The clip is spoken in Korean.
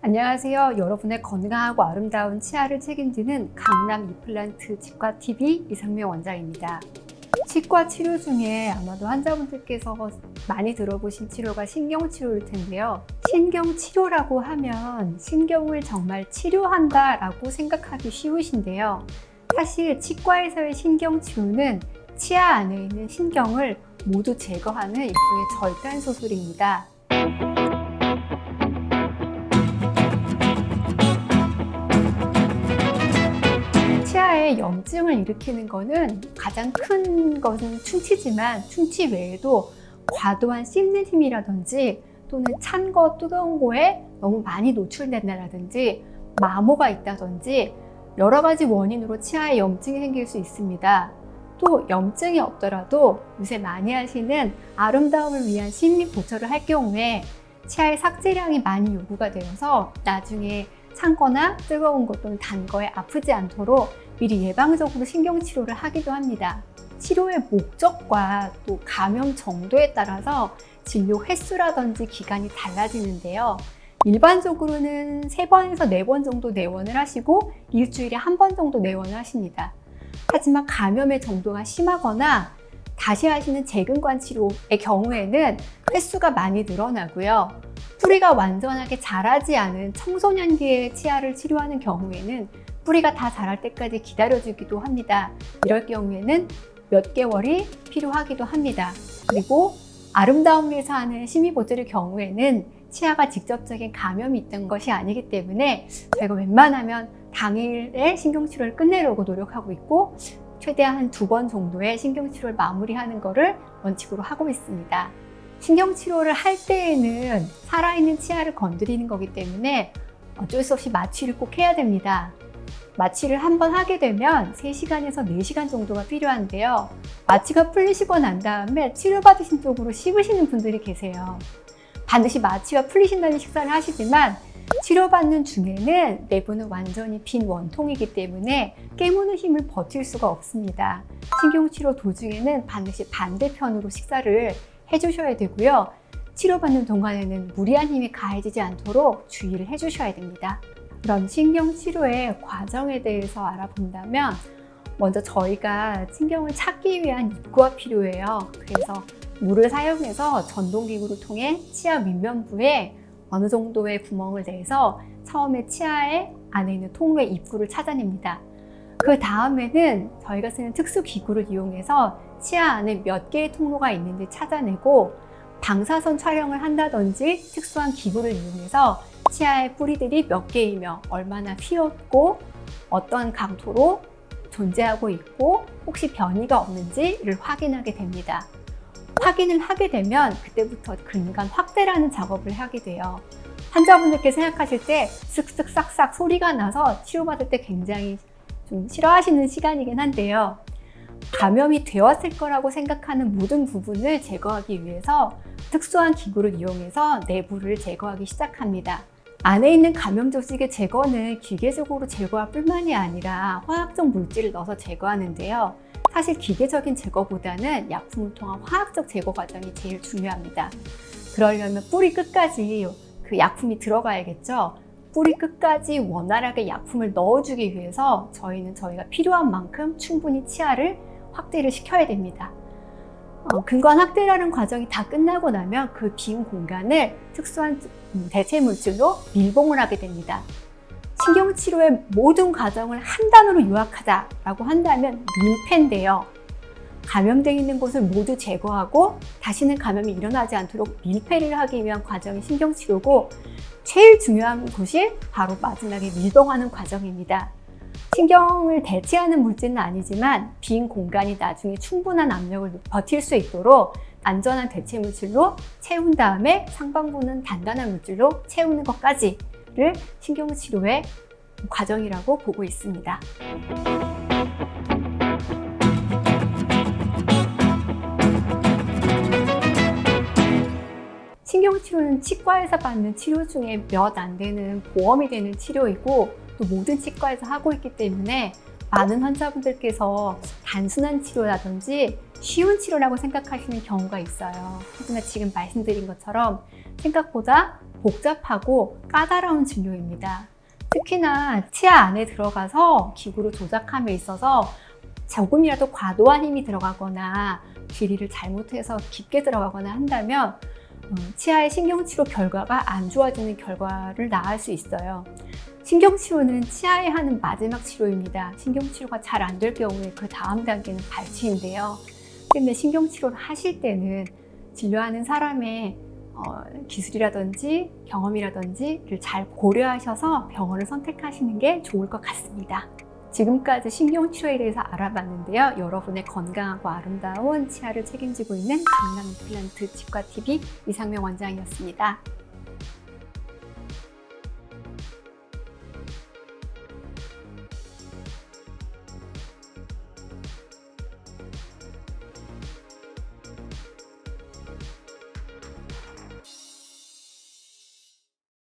안녕하세요. 여러분의 건강하고 아름다운 치아를 책임지는 강남 이플란트 치과TV 이상명 원장입니다. 치과 치료 중에 아마도 환자분들께서 많이 들어보신 치료가 신경치료일 텐데요. 신경치료라고 하면 신경을 정말 치료한다라고 생각하기 쉬우신데요. 사실 치과에서의 신경치료는 치아 안에 있는 신경을 모두 제거하는 일종의 절단 수술입니다. 치아에 염증을 일으키는 것은 가장 큰 것은 충치지만 충치 외에도 과도한 씹는 힘이라든지 또는 찬 거, 뜨거운 거에 너무 많이 노출된다든지 마모가 있다든지 여러 가지 원인으로 치아에 염증이 생길 수 있습니다. 또 염증이 없더라도 요새 많이 하시는 아름다움을 위한 심리 보철을 할 경우에 치아의 삭제량이 많이 요구가 되어서 나중에 찬 거나 뜨거운 것 또는 단 거에 아프지 않도록 미리 예방적으로 신경치료를 하기도 합니다. 치료의 목적과 또 감염 정도에 따라서 진료 횟수라든지 기간이 달라지는데요. 일반적으로는 3번에서 4번 정도 내원을 하시고 일주일에 1번 정도 내원을 하십니다. 하지만 감염의 정도가 심하거나 다시 하시는 재근관 치료의 경우에는 횟수가 많이 늘어나고요. 뿌리가 완전하게 자라지 않은 청소년기의 치아를 치료하는 경우에는 뿌리가 다 자랄 때까지 기다려주기도 합니다. 이럴 경우에는 몇 개월이 필요하기도 합니다. 그리고 아름다움을 위해서 하는 심의보조의 경우에는 치아가 직접적인 감염이 있던 것이 아니기 때문에 저희가 웬만하면 당일에 신경치료를 끝내려고 노력하고 있고 최대한 한 2번 정도의 신경치료를 마무리하는 것을 원칙으로 하고 있습니다. 신경치료를 할 때에는 살아있는 치아를 건드리는 거기 때문에 어쩔 수 없이 마취를 꼭 해야 됩니다. 마취를 한번 하게 되면 3시간에서 4시간 정도가 필요한데요. 마취가 풀리시고 난 다음에 치료받으신 쪽으로 씹으시는 분들이 계세요. 반드시 마취가 풀리신다는 식사를 하시지만 치료받는 중에는 내부는 완전히 빈 원통이기 때문에 깨무는 힘을 버틸 수가 없습니다. 신경치료 도중에는 반드시 반대편으로 식사를 해주셔야 되고요. 치료받는 동안에는 무리한 힘이 가해지지 않도록 주의를 해주셔야 됩니다. 그럼 신경치료의 과정에 대해서 알아본다면 먼저 저희가 신경을 찾기 위한 입구가 필요해요. 그래서 물을 사용해서 전동기구를 통해 치아 밑면부에 어느 정도의 구멍을 내서 처음에 치아의 안에 있는 통로의 입구를 찾아냅니다. 그 다음에는 저희가 쓰는 특수 기구를 이용해서 치아 안에 몇 개의 통로가 있는지 찾아내고 방사선 촬영을 한다든지 특수한 기구를 이용해서 치아의 뿌리들이 몇 개이며 얼마나 휘었고 어떤 강도로 존재하고 있고 혹시 변이가 없는지를 확인하게 됩니다. 확인을 하게 되면 그때부터 근간 확대라는 작업을 하게 돼요. 환자분들께 생각하실 때 쓱쓱 싹싹 소리가 나서 치료받을 때 굉장히 좀 싫어하시는 시간이긴 한데요. 감염이 되었을 거라고 생각하는 모든 부분을 제거하기 위해서 특수한 기구를 이용해서 내부를 제거하기 시작합니다. 안에 있는 감염 조직의 제거는 기계적으로 제거할 뿐만이 아니라 화학적 물질을 넣어서 제거하는데요. 사실 기계적인 제거보다는 약품을 통한 화학적 제거 과정이 제일 중요합니다. 그러려면 뿌리 끝까지 그 약품이 들어가야겠죠. 뿌리 끝까지 원활하게 약품을 넣어주기 위해서 저희는 저희가 필요한 만큼 충분히 치아를 확대를 시켜야 됩니다. 근관 확대라는 과정이 다 끝나고 나면 그 빈 공간을 특수한 대체 물질로 밀봉을 하게 됩니다. 신경치료의 모든 과정을 한 단어로 요약하자라고 한다면 밀폐인데요. 감염되어 있는 곳을 모두 제거하고 다시는 감염이 일어나지 않도록 밀폐를 하기 위한 과정이 신경치료고 제일 중요한 곳이 바로 마지막에 밀봉하는 과정입니다. 신경을 대체하는 물질은 아니지만 빈 공간이 나중에 충분한 압력을 버틸 수 있도록 안전한 대체 물질로 채운 다음에 상반부는 단단한 물질로 채우는 것까지를 신경치료의 과정이라고 보고 있습니다. 신경치료는 치과에서 받는 치료 중에 몇 안 되는 보험이 되는 치료이고 또 모든 치과에서 하고 있기 때문에 많은 환자분들께서 단순한 치료라든지 쉬운 치료라고 생각하시는 경우가 있어요. 하지만 지금 말씀드린 것처럼 생각보다 복잡하고 까다로운 진료입니다. 특히나 치아 안에 들어가서 기구로 조작함에 있어서 조금이라도 과도한 힘이 들어가거나 길이를 잘못해서 깊게 들어가거나 한다면 치아의 신경치료 결과가 안 좋아지는 결과를 낳을 수 있어요. 신경치료는 치아에 하는 마지막 치료입니다. 신경치료가 잘 안 될 경우에 그 다음 단계는 발치인데요. 근데 신경치료를 하실 때는 진료하는 사람의 기술이라든지 경험이라든지를 잘 고려하셔서 병원을 선택하시는 게 좋을 것 같습니다. 지금까지 신경치료에 대해서 알아봤는데요. 여러분의 건강하고 아름다운 치아를 책임지고 있는 강남 임플란트 치과TV 이상명 원장이었습니다.